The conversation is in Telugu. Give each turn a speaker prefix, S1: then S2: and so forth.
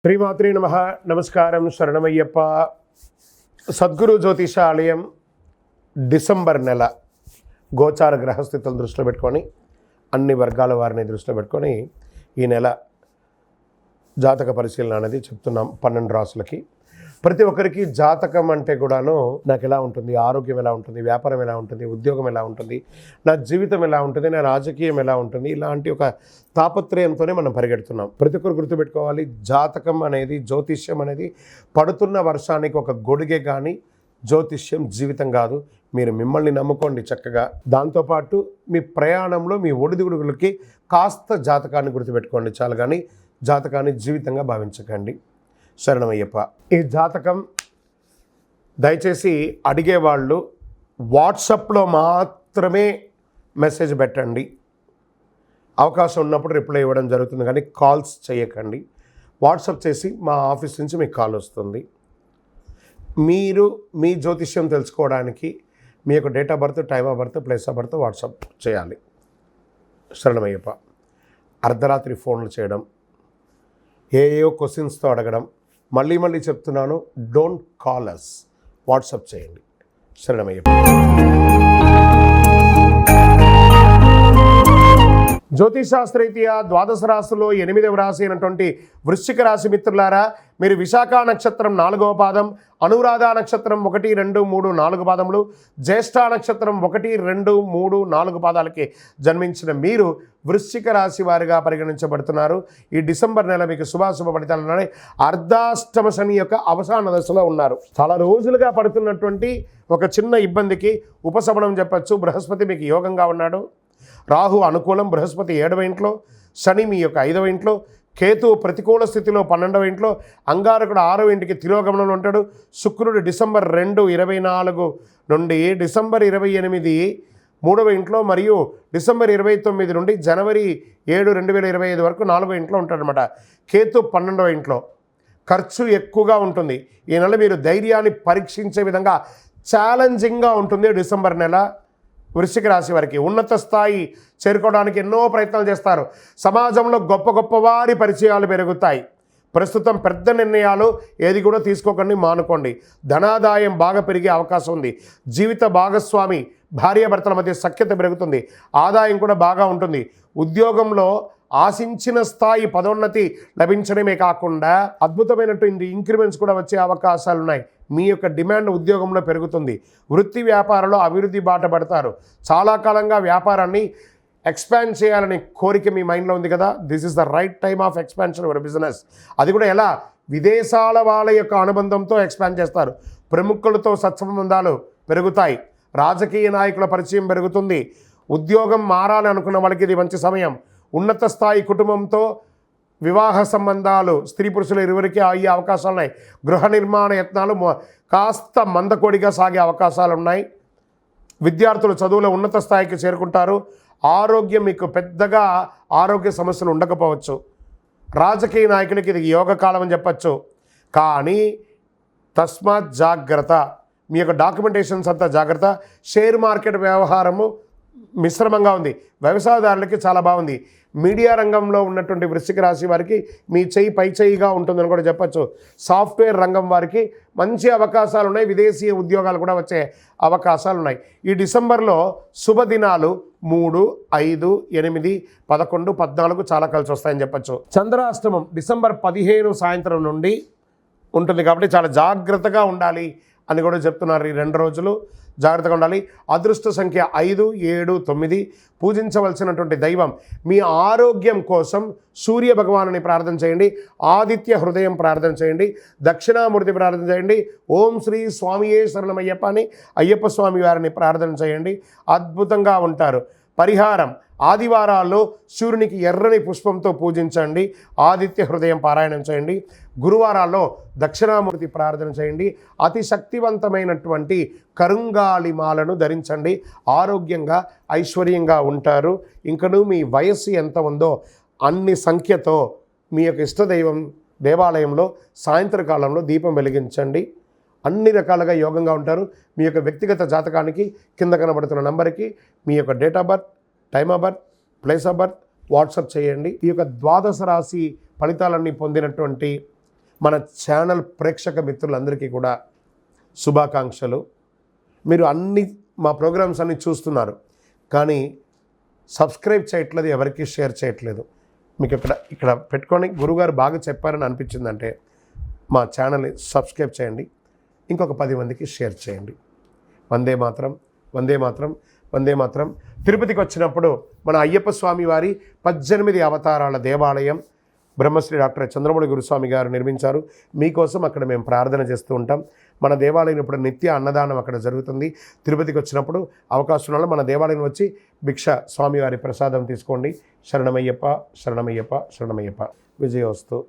S1: శ్రీమాత్రే నమః. నమస్కారం. శరణమయ్యప్ప. సద్గురు జ్యోతిషాలయం డిసెంబర్ నెల గోచార గ్రహస్థితులను దృష్టిలో పెట్టుకొని అన్ని వర్గాల వారిని దృష్టిలో పెట్టుకొని ఈ నెల జాతక పరిశీలన అనేది చెప్తున్నాం 12 రాసులకి. ప్రతి ఒక్కరికి జాతకం అంటే కూడాను నాకు ఎలా ఉంటుంది, ఆరోగ్యం ఎలా ఉంటుంది, వ్యాపారం ఎలా ఉంటుంది, ఉద్యోగం ఎలా ఉంటుంది, నా జీవితం ఎలా ఉంటుంది, నా రాజకీయం ఎలా ఉంటుంది, ఇలాంటి ఒక తాపత్రయంతోనే మనం పరిగెడుతున్నాం. ప్రతి ఒక్కరు గుర్తుపెట్టుకోవాలి, జాతకం అనేది, జ్యోతిష్యం అనేది పడుతున్న వర్షానికి ఒక గొడుగే కానీ జ్యోతిష్యం జీవితం కాదు. మీరు మిమ్మల్ని నమ్ముకోండి చక్కగా. దాంతోపాటు మీ ప్రయాణంలో మీ ఒడిదుడుగులకి కాస్త జాతకాన్ని గుర్తుపెట్టుకోండి చాలు, కానీ జాతకాన్ని జీవితంగా భావించకండి. శరణమయ్యప్ప. ఈ జాతకం దయచేసి అడిగేవాళ్ళు వాట్సాప్లో మాత్రమే మెసేజ్ పెట్టండి. అవకాశం ఉన్నప్పుడు రిప్లై ఇవ్వడం జరుగుతుంది, కానీ కాల్స్ చేయకండి. వాట్సాప్ చేసి మా ఆఫీస్ నుంచి మీకు కాల్ వస్తుంది. మీరు మీ జ్యోతిష్యం తెలుసుకోవడానికి మీ యొక్క date of birth, time of birth, place of birth WhatsApp చేయాలి. శరణమయ్యప్ప. అర్ధరాత్రి ఫోన్లు చేయడం, ఏయో క్వశ్చన్స్తో అడగడం, మళ్ళీ చెప్తున్నాను, డోంట్ కాల్ అస్, వాట్సాప్ చేయండి. శరణమయ్యప్ప. జ్యోతిషాస్త్రరీత్యా ద్వాదశ రాశిలో 8వ రాశి అయినటువంటి వృశ్చిక రాశి మిత్రులారా, మీరు విశాఖ నక్షత్రం 4వ పాదం, అనురాధ నక్షత్రం 1, 2, 3, 4 పాదములు, జ్యేష్ఠ నక్షత్రం 1, 2, 3, 4 పాదాలకి జన్మించిన మీరు వృశ్చిక రాశి వారిగా పరిగణించబడుతున్నారు. ఈ డిసెంబర్ నెల మీకు శుభాశుభ ఫలితాలు ఉన్నాయి. అర్ధాష్టమ శని యొక్క అవసాన దశలో ఉన్నారు. చాలా రోజులుగా పడుతున్నటువంటి ఒక చిన్న ఇబ్బందికి ఉపశమనం చెప్పచ్చు. బృహస్పతి మీకు యోగంగా ఉన్నాడు. రాహు అనుకూలం, బృహస్పతి 7వ ఇంట్లో, శని మీ యొక్క 5వ ఇంట్లో, కేతు ప్రతికూల స్థితిలో 12వ ఇంట్లో, అంగారకుడు 6వ ఇంటికి తిరోగమనంలో ఉంటాడు. శుక్రుడు డిసెంబర్ 2, 24 నుండి డిసెంబర్ 28 3వ ఇంట్లో, మరియు డిసెంబర్ 29 నుండి జనవరి 7, 2025 వరకు 4వ ఇంట్లో ఉంటాడనమాట. కేతు 12వ ఇంట్లో. ఖర్చు ఎక్కువగా ఉంటుంది. ఈ నెల మీరు ధైర్యాన్ని పరీక్షించే విధంగా ఛాలెంజింగ్గా ఉంటుంది. డిసెంబర్ నెల వృశ్చిక రాశి వారికి ఉన్నత స్థాయి చేరుకోవడానికి ఎన్నో ప్రయత్నాలు చేస్తారు. సమాజంలో గొప్ప వారి పరిచయాలు పెరుగుతాయి. ప్రస్తుతం పెద్ద నిర్ణయాలు ఏది కూడా తీసుకోకండి, మానుకోండి. ధనాదాయం బాగా పెరిగే అవకాశం ఉంది. జీవిత భాగస్వామి భార్యాభర్తల మధ్య సఖ్యత పెరుగుతుంది. ఆదాయం కూడా బాగా ఉంటుంది. ఉద్యోగంలో ఆశించిన స్థాయి పదోన్నతి లభించడమే కాకుండా అద్భుతమైనటువంటి ఇంక్రిమెంట్స్ కూడా వచ్చే అవకాశాలు ఉన్నాయి. మీ యొక్క డిమాండ్ ఉద్యోగంలో పెరుగుతుంది. వృత్తి వ్యాపారంలో అభివృద్ధి బాట పడతారు. చాలా కాలంగా వ్యాపారాన్ని ఎక్స్పాండ్ చేయాలనే కోరిక మీ మైండ్లో ఉంది కదా, this is the right time of expansion your business. అది కూడా ఎలా? విదేశాల వాళ్ళ యొక్క అనుబంధంతో ఎక్స్పాండ్ చేస్తారు. ప్రముఖులతో సత్సంబంధాలు పెరుగుతాయి. రాజకీయ నాయకుల పరిచయం పెరుగుతుంది. ఉద్యోగం మారాలి అనుకున్న వాళ్ళకి ఇది మంచి సమయం. ఉన్నత స్థాయి కుటుంబంతో వివాహ సంబంధాలు స్త్రీ పురుషులు ఇరువురికి అయ్యే అవకాశాలు ఉన్నాయి. గృహ నిర్మాణ యత్నాలు కాస్త మందకొడిగా సాగే అవకాశాలు ఉన్నాయి. విద్యార్థులు చదువులో ఉన్నత స్థాయికి చేరుకుంటారు. ఆరోగ్యం మీకు పెద్దగా ఆరోగ్య సమస్యలు ఉండకపోవచ్చు. రాజకీయ నాయకులకి ఇది యోగకాలం అని చెప్పచ్చు. కానీ తస్మాత్ జాగ్రత్త, మీ యొక్క డాక్యుమెంటేషన్స్ అంతా జాగ్రత్త. షేర్ మార్కెట్ వ్యవహారము మిశ్రమంగా ఉంది. వ్యవసాయదారులకి చాలా బాగుంది. మీడియా రంగంలో ఉన్నటువంటి వృశ్చిక రాశి వారికి మీ చెయ్యి పై చెయ్యిగా ఉంటుందని కూడా చెప్పచ్చు. సాఫ్ట్వేర్ రంగం వారికి మంచి అవకాశాలు ఉన్నాయి. విదేశీయ ఉద్యోగాలు కూడా వచ్చే అవకాశాలు ఉన్నాయి. ఈ డిసెంబర్లో శుభదినాలు 3, 5, 8, 11, 14 చాలా కలిసి వస్తాయని చెప్పచ్చు. చంద్రాష్టమం డిసెంబర్ 15 సాయంత్రం నుండి ఉంటుంది. కాబట్టి చాలా జాగ్రత్తగా ఉండాలి అని కూడా చెప్తున్నారు. ఈ 2 రోజులు జాగ్రత్తగా ఉండాలి. అదృష్ట సంఖ్య 5, 7, 9. పూజించవలసినటువంటి దైవం, మీ ఆరోగ్యం కోసం సూర్య భగవానుని ప్రార్థన చేయండి. ఆదిత్య హృదయం ప్రార్థన చేయండి. దక్షిణామూర్తి ప్రార్థన చేయండి. ఓం శ్రీ స్వామియే శరణమయ్యప్ప అని అయ్యప్ప స్వామి వారిని ప్రార్థన చేయండి. అద్భుతంగా ఉంటారు. పరిహారం, ఆదివారాల్లో సూర్యునికి ఎర్రని పుష్పంతో పూజించండి. ఆదిత్య హృదయం పారాయణం చేయండి. గురువారాల్లో దక్షిణామూర్తి ప్రార్థన చేయండి. అతి శక్తివంతమైనటువంటి కరుంగాలి మాలను ధరించండి. ఆరోగ్యంగా ఐశ్వర్యంగా ఉంటారు. ఇంకనూ మీ వయస్సు ఎంత ఉందో అన్ని సంఖ్యతో మీ యొక్క ఇష్టదైవం దేవాలయంలో సాయంత్రకాలంలో దీపం వెలిగించండి. అన్ని రకాలుగా యోగంగా ఉంటారు. మీ యొక్క వ్యక్తిగత జాతకానికి కింద కనబడుతున్న నంబర్కి మీ యొక్క date of birth, time of birth, place of birth WhatsApp చేయండి. ఈ యొక్క ద్వాదశ రాశి ఫలితాలన్నీ పొందినటువంటి మన ఛానల్ ప్రేక్షక మిత్రులందరికీ కూడా శుభాకాంక్షలు. మీరు మా ప్రోగ్రామ్స్ అన్నీ చూస్తున్నారు, కానీ సబ్స్క్రైబ్ చేయట్లేదు, ఎవరికి షేర్ చేయట్లేదు. మీకు ఇక్కడ పెట్టుకొని గురుగారు బాగా చెప్పారని అనిపించిందంటే మా ఛానల్ని సబ్స్క్రైబ్ చేయండి, ఇంకొక 10 మందికి షేర్ చేయండి. వందే మాత్రం, వందే మాత్రం, వందే మాత్రం. తిరుపతికి వచ్చినప్పుడు మన అయ్యప్ప స్వామి వారి 18 అవతారాల దేవాలయం బ్రహ్మశ్రీ డాక్టర్ చంద్రమౌళి గురుస్వామి గారు నిర్మించారు. మీకోసం అక్కడ మేము ప్రార్థన చేస్తూ ఉంటాం. మన దేవాలయం ఇప్పుడు నిత్య అన్నదానం అక్కడ జరుగుతుంది. తిరుపతికి వచ్చినప్పుడు అవకాశం వల్ల మన దేవాలయం వచ్చి భిక్ష స్వామివారి ప్రసాదం తీసుకోండి. శరణమయ్యప్ప, శరణమయ్యప్ప, శరణమయ్యప్ప. విజయోస్తు.